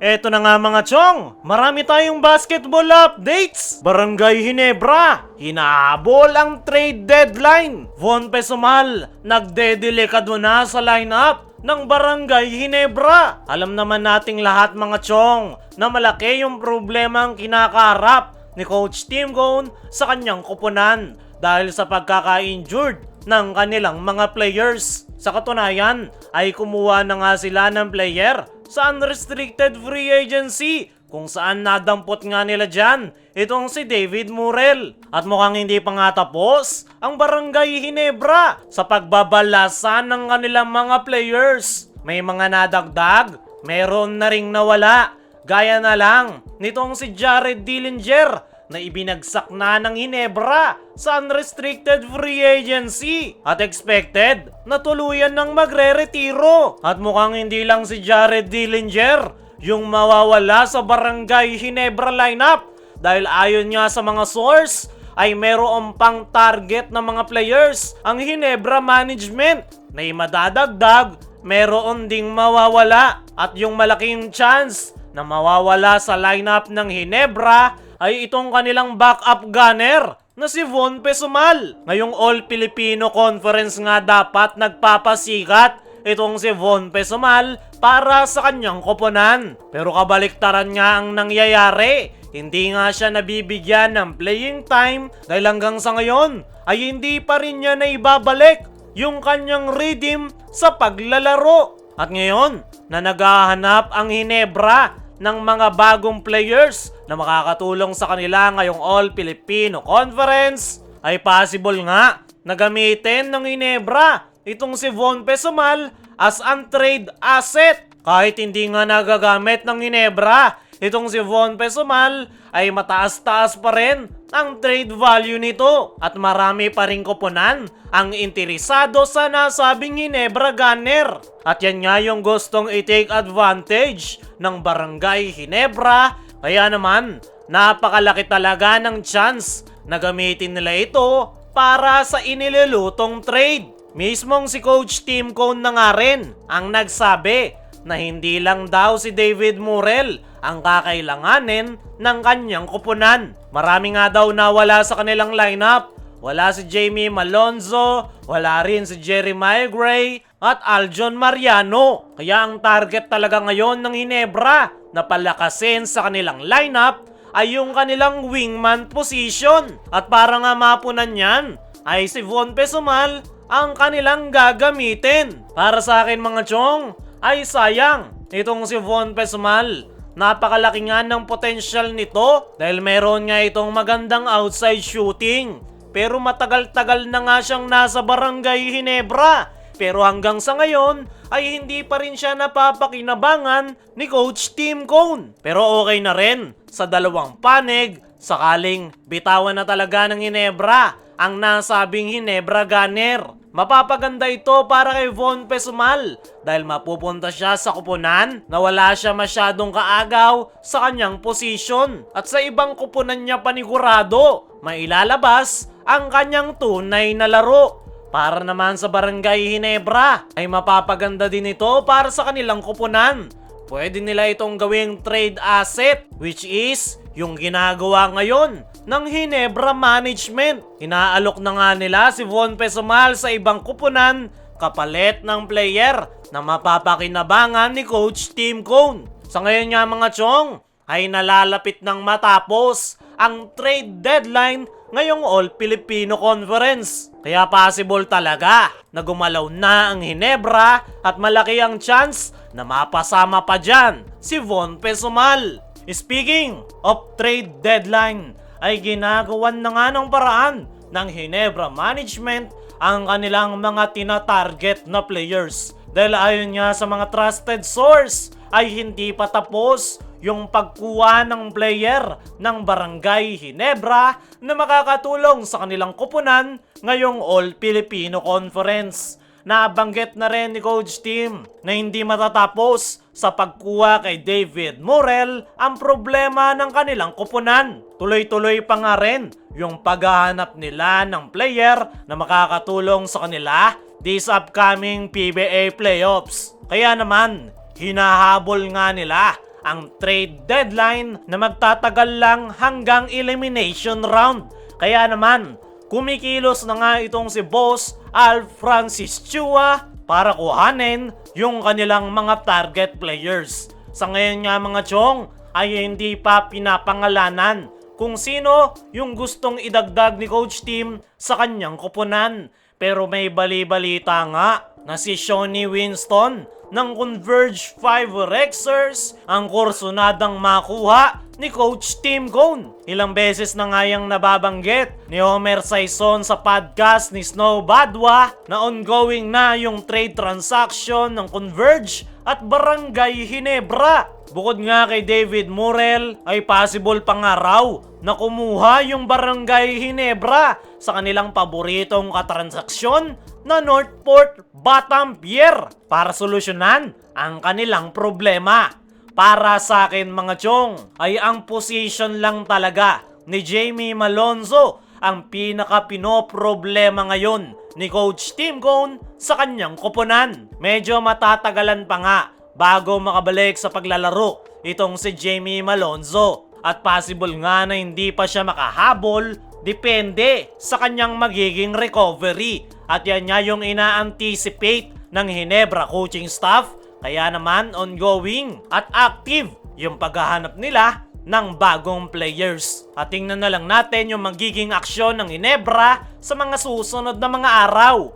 Eto na nga mga chong, marami tayong basketball updates. Barangay Ginebra, hinahabol ang trade deadline. Von Pesumal, nagdedelikado na sa lineup ng Barangay Ginebra. Alam naman nating lahat mga chong na malaki yung problemang kinakaharap ni Coach Tim Cone sa kanyang koponan dahil sa pagkaka-injured ng kanilang mga players. Sa katunayan ay kumuha na nga sila ng player sa unrestricted free agency kung saan nadampot nga nila dyan itong si David Murrell. At mukhang hindi pa nga tapos ang Barangay Ginebra sa pagbabalasan ng kanilang mga players. May mga nadagdag, meron na ring nawala. Gaya na lang nitong si Jared Dillinger na ibinagsak na ng Ginebra sa unrestricted free agency at expected na tuluyan ng magre-retiro. At mukhang hindi lang si Jared Dillinger yung mawawala sa Barangay Ginebra lineup dahil ayon nga sa mga source ay meron pang target na mga players ang Ginebra management na madadagdag, meron ding mawawala at yung malaking chance na mawawala sa lineup ng Ginebra ay itong kanilang backup gunner na si Von Pesumal. Ngayong All-Filipino Conference nga dapat nagpapasikat itong si Von Pesumal para sa kanyang koponan. Pero kabaliktaran nga ang nangyayari. Hindi nga siya nabibigyan ng playing time dahil hanggang sa ngayon ay hindi pa rin niya naibabalik yung kanyang rhythm sa paglalaro. At ngayon na naghahanap ang Ginebra ng mga bagong players na makakatulong sa kanila ngayong All-Filipino Conference, ay possible nga na gamitin ng Ginebra itong si Von Pesumal as untrade asset. Kahit hindi nga nagagamit ng Ginebra itong si Von Pesumal, ay mataas-taas pa rin ang trade value nito at marami pa rin koponan ang interesado sa nasabing Ginebra gunner. At yan nga yung gustong i-take advantage ng Barangay Ginebra, kaya naman napakalaki talaga ng chance na gamitin nila ito para sa inilulutong trade. Mismong si Coach Tim Cone na nga rin ang nagsabi na hindi lang daw si David Murrell ang kakailanganin ng kanyang koponan. Marami nga daw nawala sa kanilang lineup. Wala si Jamie Malonzo, wala rin si Jeremiah Gray at Aljon Mariano. Kaya ang target talaga ngayon ng Ginebra na palakasin sa kanilang lineup ay yung kanilang wingman position. At para nga mapunan yan ay si Von Pesumal ang kanilang gagamitin. Para sa akin mga chong, ay sayang itong si Von Pesumal. Napakalaki nga ng potential nito dahil meron nga itong magandang outside shooting. Pero matagal-tagal na nga siyang nasa Barangay Ginebra. Pero hanggang sa ngayon ay hindi pa rin siya napapakinabangan ni Coach Tim Cone. Pero okay na rin sa dalawang panig sakaling bitawan na talaga ng Ginebra ang nasabing Ginebra gunner. Mapapaganda ito para kay Von Pesumal dahil mapupunta siya sa koponan na wala siya masyadong kaagaw sa kanyang posisyon at sa ibang koponan niya panigurado mailalabas ang kanyang tunay na laro. Para naman sa Barangay Ginebra ay mapapaganda din ito para sa kanilang koponan. Pwede nila itong gawing trade asset which is yung ginagawa ngayon ng Ginebra management. Inaalok na nga nila si Von Pesumal sa ibang koponan kapalit ng player na mapapakinabangan ni Coach Tim Cone. Sa ngayon nga mga chong ay nalalapit ng matapos ang trade deadline ngayong All-Filipino Conference. Kaya possible talaga na gumalaw na ang Ginebra at malaki ang chance na mapasama pa dyan si Von Pesumal. Speaking of trade deadline, ay ginagawan na nga ng paraan ng Ginebra management ang kanilang mga tina-target na players. Dahil ayon nga sa mga trusted source ay hindi pa tapos yung pagkuha ng player ng Barangay Ginebra na makakatulong sa kanilang koponan ngayong All-Filipino Conference. Nabanggit na rin ni Coach Tim na hindi matatapos sa pagkuha kay David Murrell ang problema ng kanilang koponan. Tuloy-tuloy pa nga rin yung paghahanap nila ng player na makakatulong sa kanila this upcoming PBA playoffs. Kaya naman, hinahabol nga nila ang trade deadline na magtatagal lang hanggang elimination round. Kaya naman, kumikilos na nga itong si Boss Al Francis Chua para kuhanin yung kanilang mga target players. Sa ngayon nga mga chong ay hindi pa pinapangalanan kung sino yung gustong idagdag ni Coach Tim sa kanyang koponan. Pero may bali-balita nga na si Shawnee Winston ng Converge 5 Rexers ang kursunadang makuha ni Coach Tim Cone. Ilang beses na nga yung nababanggit ni Homer Saison sa podcast ni Snow Badwa na ongoing na yung trade transaction ng Converge at Barangay Ginebra. Bukod nga kay David Murrell ay possible pa nga raw na kumuha yung Barangay Ginebra sa kanilang paboritong katransaksyon na Northport Batam Pier para solusyonan ang kanilang problema. Para sa akin mga chong ay ang position lang talaga ni Jamie Malonzo ang pinaka-pinoproblema ngayon ni Coach Tim Cone sa kanyang koponan. Medyo matatagalan pa nga bago makabalik sa paglalaro itong si Jamie Malonzo at possible nga na hindi pa siya makahabol depende sa kanyang magiging recovery at yan nga yung ina-anticipate ng Ginebra coaching staff kaya naman ongoing at active yung paghahanap nila ng bagong players. At tingnan na lang natin yung magiging aksyon ng Ginebra sa mga susunod na mga araw.